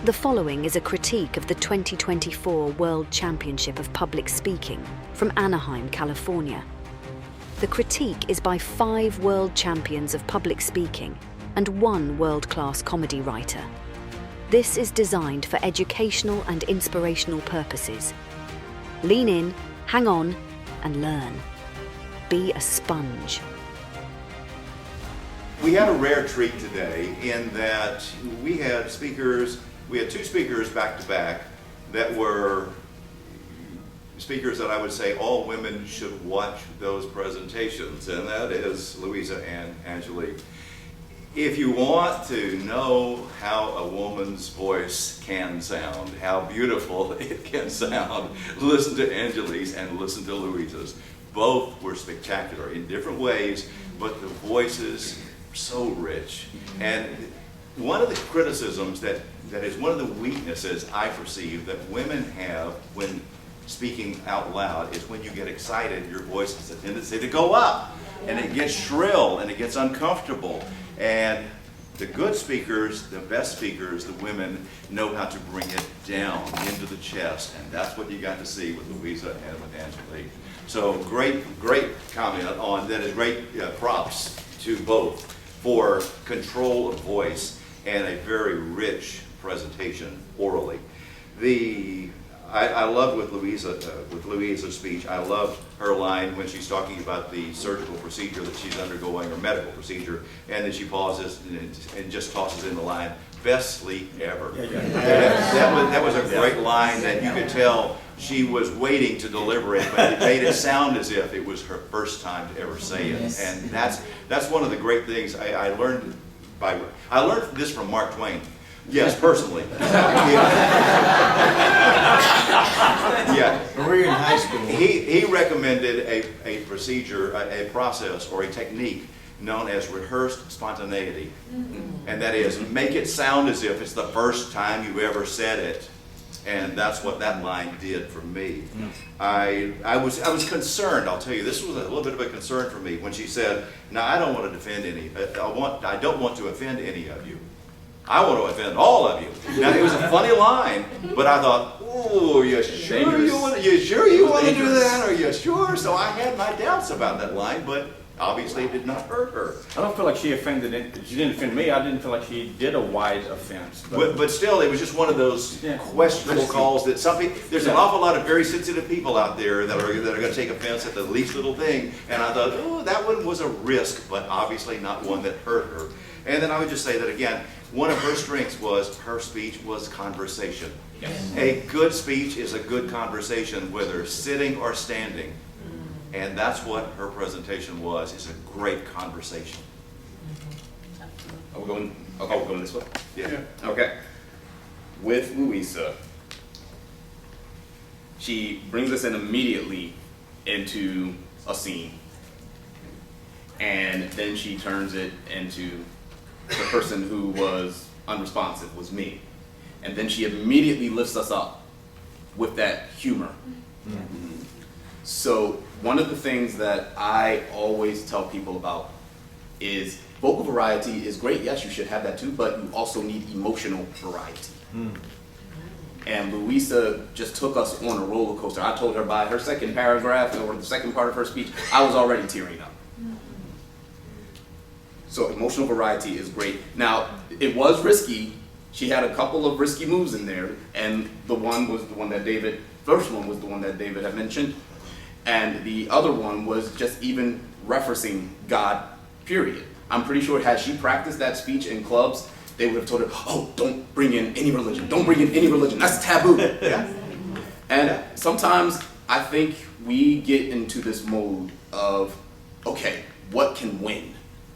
The following is a critique of the 2024 World Championship of Public Speaking from Anaheim, California. The critique is by 5 world champions of public speaking and 1 world-class comedy writer. This is designed for educational and inspirational purposes. Lean in, hang on, and learn. Be a sponge. We had a rare treat today in that we had 2 speakers back to back that were speakers that I would say all women should watch those presentations, and that is Luisa and Angelique. If you want to know how a woman's voice can sound, how beautiful it can sound, listen to Angelique's and listen to Luisa's. Both were spectacular in different ways, but the voices were so rich. And one of the criticisms that is one of the weaknesses I perceive that women have when speaking out loud is when you get excited, your voice has a tendency to go up, and it gets shrill, and it gets uncomfortable. And the good speakers, the best speakers, the women, know how to bring it down into the chest, and that's what you got to see with Luisa and with Angelique. So great comment on that. Is great props to both for control of voice and a very rich presentation orally. I loved with Luisa's speech, I loved her line when she's talking about the surgical procedure that she's undergoing, or medical procedure, and then she pauses and just tosses in the line, "Best sleep ever." That was a great line that you could tell she was waiting to deliver it, but it made it sound as if it was her first time to ever say it. Yes. And that's one of the great things I learned. I learned this from Mark Twain. Yes, personally. Yeah. When we were in high school. He recommended a procedure, a process, or a technique known as rehearsed spontaneity. And that is, make it sound as if it's the first time you ever said it. And that's what that line did for me. I was concerned, I'll tell you, this was a little bit of a concern for me when she said, "Now I don't want to defend I don't want to offend any of you. I want to offend all of you." Now it was a funny line, but I thought, "Oh, you sure you want to do that? Are you sure?" So I had my doubts about that line, but obviously it did not hurt her. I don't feel like she offended it. She didn't offend me. I didn't feel like she did a wide offense. But still, it was just one of those questionable calls that there's an awful lot of very sensitive people out there that are going to take offense at the least little thing. And I thought, oh, that one was a risk, but obviously not one that hurt her. And then I would just say that again, one of her strengths was her speech was conversation. Yes. A good speech is a good conversation, whether sitting or standing. And that's what her presentation was, is a great conversation. Are we going, okay, we're going this way? Yeah. Okay. With Luisa, she brings us in immediately into a scene. And then she turns it into the person who was unresponsive, was me. And then she immediately lifts us up with that humor. Mm-hmm. So one of the things that I always tell people about is vocal variety is great. Yes, you should have that too, but you also need emotional variety. And Luisa just took us on a roller coaster. I told her by her second paragraph, or the second part of her speech, I was already tearing up. So emotional variety is great. Now, it was risky. She had a couple of risky moves in there, and the first one was the one that David had mentioned. And the other one was just even referencing God, period. I'm pretty sure had she practiced that speech in clubs, they would have told her, "Oh, don't bring in any religion. Don't bring in any religion. That's taboo." Yeah. And sometimes I think we get into this mode of, okay, what can win?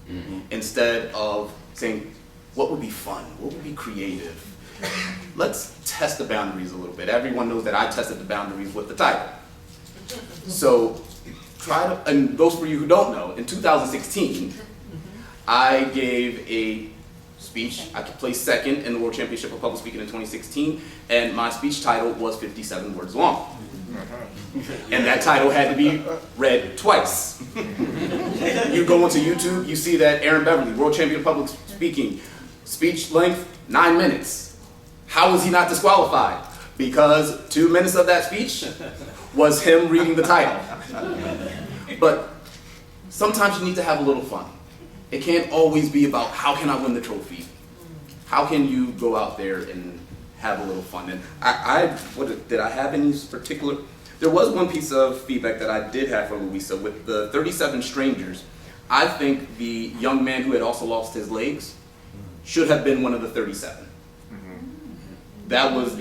Mm-hmm. Instead of saying, what would be fun? What would be creative? Let's test the boundaries a little bit. Everyone knows that I tested the boundaries with the title. So and those for you who don't know, in 2016, I gave a speech. I placed second in the World Championship of Public Speaking in 2016, and my speech title was 57 words long. And that title had to be read twice. You go onto YouTube, you see that Aaron Beverly, World Champion of Public Speaking, speech length, 9 minutes. How was he not disqualified? Because 2 minutes of that speech was him reading the title. But sometimes you need to have a little fun. It can't always be about how can I win the trophy. How can you go out there and have a little fun? And did I have any particular? There was one piece of feedback that I did have for Luisa with the 37 strangers. I think the young man who had also lost his legs should have been one of the 37. That was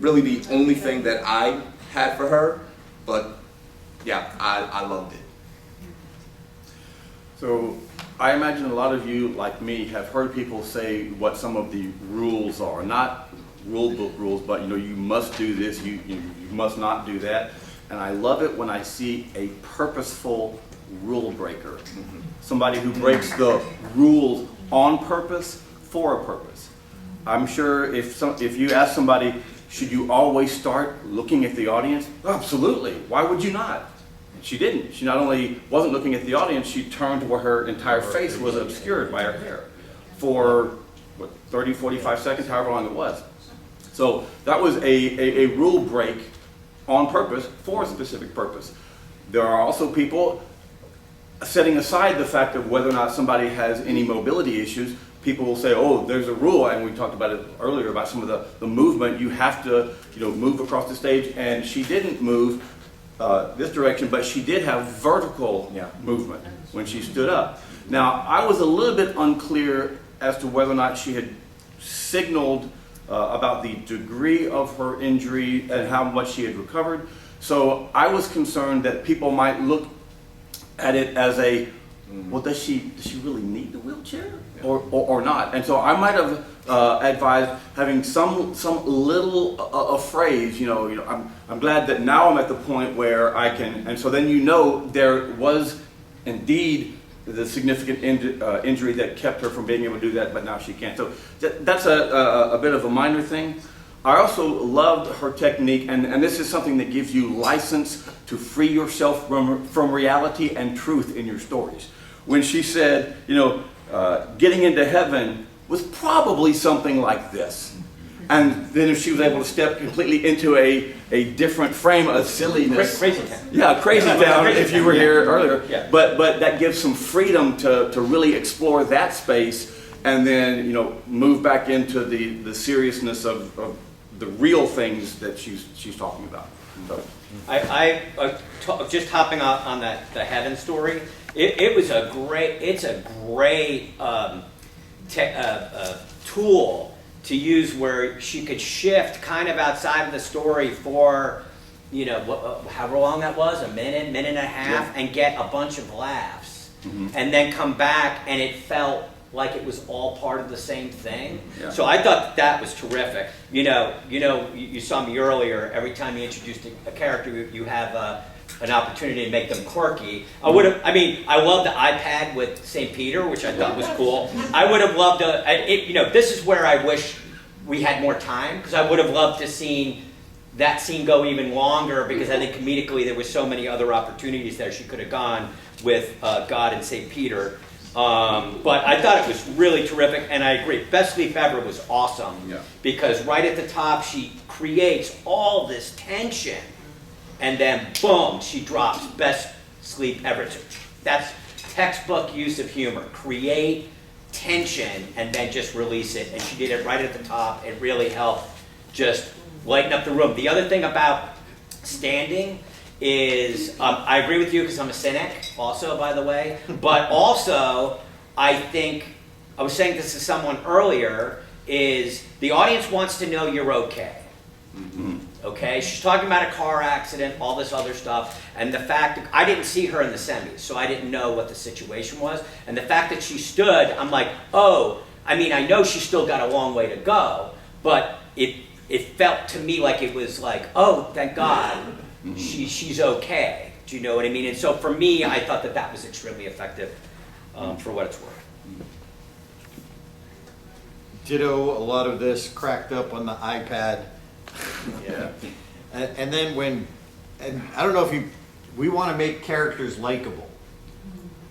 really the only thing that I had for her, but yeah, I loved it. So I imagine a lot of you, like me, have heard people say what some of the rules are. Not rule book rules, but you must do this, you must not do that. And I love it when I see a purposeful rule breaker. Somebody who breaks the rules on purpose for a purpose. I'm sure if you ask somebody, should you always start looking at the audience? Absolutely. Why would you not? She didn't. She not only wasn't looking at the audience, she turned to where her entire face was obscured by her hair for 30, 45 seconds, however long it was. So that was a rule break on purpose for a specific purpose. There are also people, setting aside the fact of whether or not somebody has any mobility issues, people will say, oh, there's a rule, and we talked about it earlier about some of the movement. You have to move across the stage, and she didn't move this direction, but she did have vertical movement when she stood up. Now, I was a little bit unclear as to whether or not she had signaled about the degree of her injury and how much she had recovered. So I was concerned that people might look at it as well, does she really need the wheelchair or not? And so I might have advised having some little a phrase, I'm glad that now I'm at the point where I can, and so then there was indeed the significant injury that kept her from being able to do that, but now she can't. So that's a bit of a minor thing. I also loved her technique, and this is something that gives you license to free yourself from reality and truth in your stories. When she said, getting into heaven was probably something like this. And then if she was able to step completely into a different frame of silliness. Crazy town. Yeah, crazy town, if you were here earlier. Yeah. But that gives some freedom to really explore that space and then, move back into the seriousness of the real things that she's talking about. So. Just hopping on the heaven story, it's a great tool to use where she could shift kind of outside of the story for, however long that was, a minute and a half, and get a bunch of laughs, and then come back and it felt like it was all part of the same thing. Yeah. So I thought that was terrific. You saw me earlier. Every time you introduced a character, you have an opportunity to make them quirky. I love the iPad with St. Peter, which I thought was cool. I would have loved this is where I wish we had more time, because I would have loved to seen that scene go even longer, because I think comedically there were so many other opportunities there she could have gone with God and St. Peter. But I thought it was really terrific, and I agree. Best Sleep Ever was awesome, because right at the top she creates all this tension, and then boom, she drops Best Sleep Ever. That's textbook use of humor. Create tension and then just release it, and she did it right at the top. It really helped just lighten up the room. The other thing about standing is, I agree with you because I'm a cynic also, by the way, but also I think, I was saying this to someone earlier, is the audience wants to know you're okay. Okay, she's talking about a car accident, all this other stuff, and the fact that I didn't see her in the semis, so I didn't know what the situation was, and the fact that she stood, I'm like, I know she's still got a long way to go, but it felt to me like it was like, oh, thank God, she's okay. Do you know what I mean? And so for me, I thought that was extremely effective, for what it's worth. Ditto, a lot of this cracked up on the iPad. Yeah. And then and I don't know if we want to make characters likable.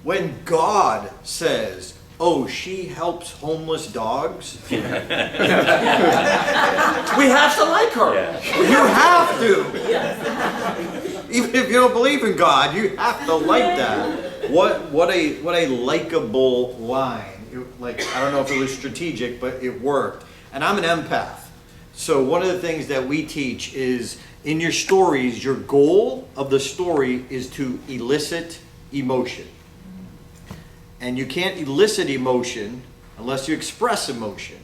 When God says, oh, she helps homeless dogs. We have to like her. You have to. Even if you don't believe in God, you have to like that. What a likable line. Like, I don't know if it was strategic, but it worked. And I'm an empath. So one of the things that we teach is in your stories, your goal of the story is to elicit emotion. And you can't elicit emotion unless you express emotion.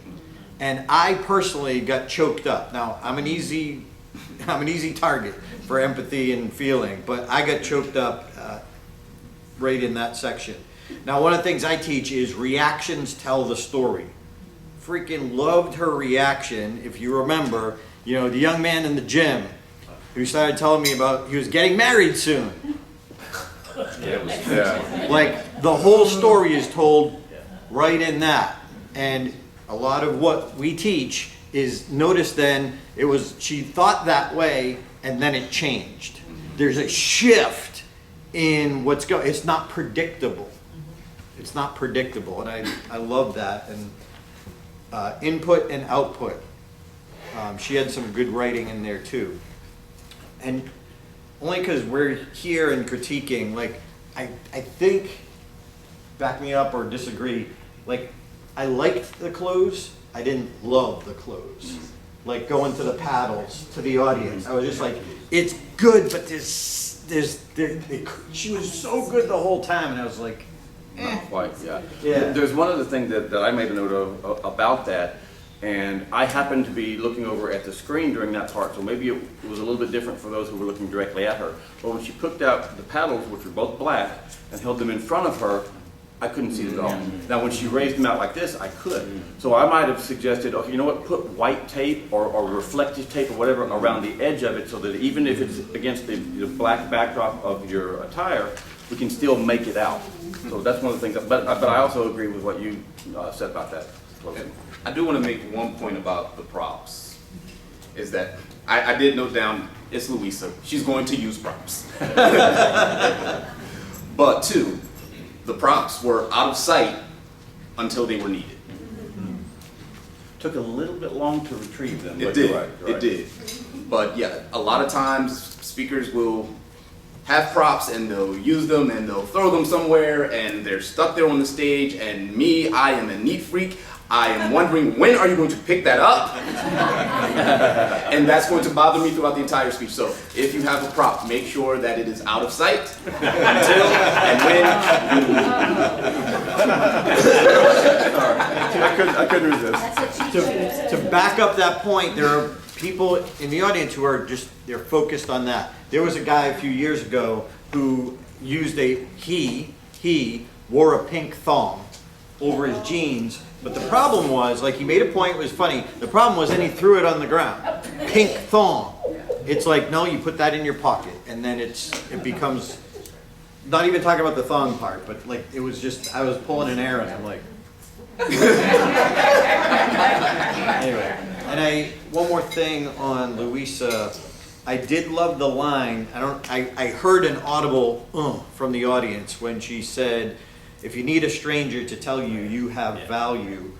And I personally got choked up. Now, I'm an easy target for empathy and feeling, but I got choked up right in that section. Now, one of the things I teach is reactions tell the story. Freaking loved her reaction. If you remember, the young man in the gym who started telling me about he was getting married soon. Like, the whole story is told right in that. And a lot of what we teach is, notice then, she thought that way and then it changed. There's a shift in what's going. It's not predictable. It's not predictable, and I love that. And input and output. She had some good writing in there too. And only because we're here and critiquing, like, I think, back me up or disagree, like, I liked the close, I didn't love the close. Like going to the paddles, to the audience. I was just like, it's good, but she was so good the whole time, and I was like, Not quite, yeah. Yeah. There's one other thing that I made a note of about that, and I happened to be looking over at the screen during that part, so maybe it was a little bit different for those who were looking directly at her. But when she picked out the paddles, which were both black, and held them in front of her, I couldn't see it at all. Now, when she raised them out like this, I could. So I might have suggested, okay, you know what, put white tape or reflective tape or whatever around the edge of it so that even if it's against the black backdrop of your attire, we can still make it out. So that's one of the things, but I also agree with what you said about that. I do want to make one point about the props, is that I did note down, it's Luisa, she's going to use props. But two, the props were out of sight until they were needed. Took a little bit long to retrieve them. It did, it did. But yeah, a lot of times speakers will have props and they'll use them and they'll throw them somewhere and they're stuck there on the stage, and me, I am a neat freak. I am wondering, when are you going to pick that up? And that's going to bother me throughout the entire speech. So if you have a prop, make sure that it is out of sight until and when I couldn't resist. To back up that point, there are people in the audience who are they're focused on that. There was a guy a few years ago who used he wore a pink thong over his jeans, but the problem was, like, he made a point, it was funny, the problem was then he threw it on the ground. Pink thong. It's like, no, you put that in your pocket, and then it becomes, not even talking about the thong part, but like, it was just, I was pulling an errand, I'm like, anyway. And one more thing on Luisa, I did love the line, I heard an audible from the audience when she said, if you need a stranger to tell you you have value,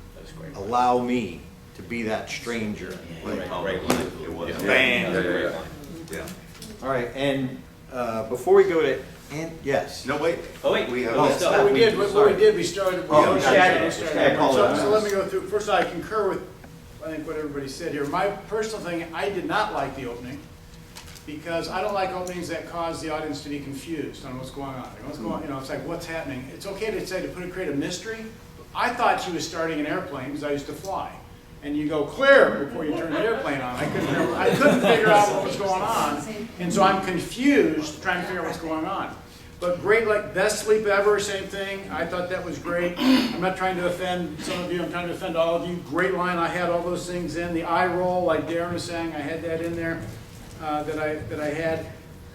allow me to be that stranger. Great line. It was. Bam. Yeah. All right, and before we go to, yes. No, wait. Oh, wait. We have. Oh, still sorry. have- Sorry. We started. Oh, We okay. started. I apologize. So let me go through. First, I concur with, I think, what everybody said here. My personal thing, I did not like the opening, because I don't like openings that cause the audience to be confused on what's going on. What's going, it's like, what's happening? It's okay to say, to create a mystery. I thought she was starting an airplane, because I used to fly. And you go clear before you turn the airplane on. I couldn't figure out what was going on. And so I'm confused trying to figure out what's going on. But great, like best sleep ever, same thing. I thought that was great. I'm not trying to offend some of you, I'm trying to offend all of you. Great line, I had all those things in. The eye roll, like Darren was saying, I had that in there. That I had.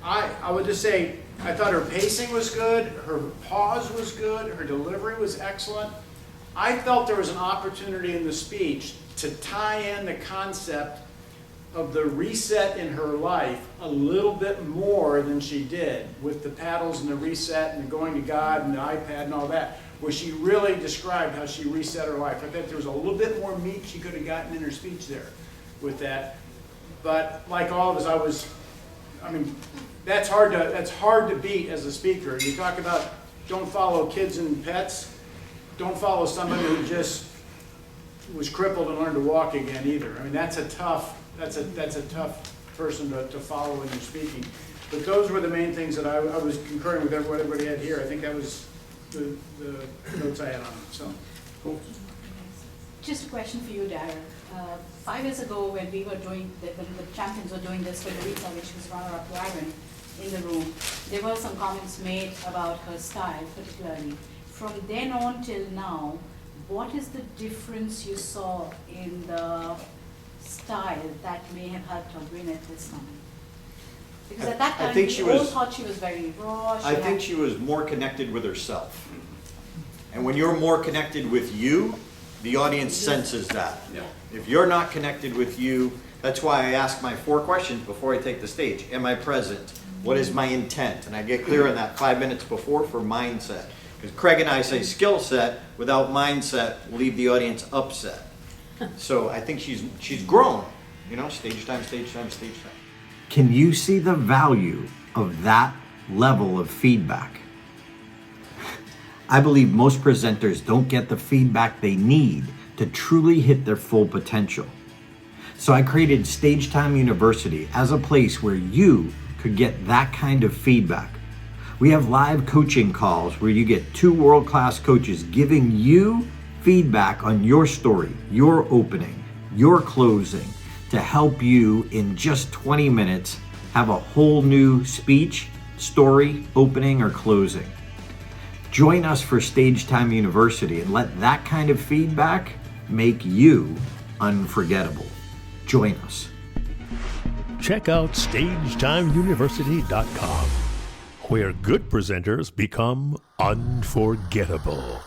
I would just say, I thought her pacing was good, her pause was good, her delivery was excellent. I felt there was an opportunity in the speech to tie in the concept of the reset in her life a little bit more than she did with the paddles and the reset and the going to God and the iPad and all that, where she really described how she reset her life. I think there was a little bit more meat she could have gotten in her speech there. with that. But like all of us, that's hard to beat as a speaker. You talk about don't follow kids and pets, don't follow somebody who just was crippled and learned to walk again either. I mean, that's a tough person to follow when you're speaking. But those were the main things that I was concurring with what everybody had here. I think that was the notes I had on it. So, cool. Just a question for you, Darren. 5 years ago, when we were doing, when the champions were doing this for Luisa, which was runner-up to Iron in the room, there were some comments made about her style, particularly. From then on till now, what is the difference you saw in the style that may have helped her win at this time? Because at that time, we all thought she was very raw. I think she was more connected with herself. And when you're more connected with you, the audience senses that. Yeah. If you're not connected with you, that's why I ask my 4 questions before I take the stage. Am I present? What is my intent? And I get clear on that 5 minutes before for mindset. Because Craig and I say skill set without mindset will leave the audience upset. So I think she's grown. You know, stage time, stage time, stage time. Can you see the value of that level of feedback? I believe most presenters don't get the feedback they need to truly hit their full potential. So I created Stagetime University as a place where you could get that kind of feedback. We have live coaching calls where you get 2 world-class coaches giving you feedback on your story, your opening, your closing, to help you in just 20 minutes have a whole new speech, story, opening, or closing. Join us for Stagetime University and let that kind of feedback make you unforgettable. Join us. Check out StagetimeUniversity.com, where good presenters become unforgettable.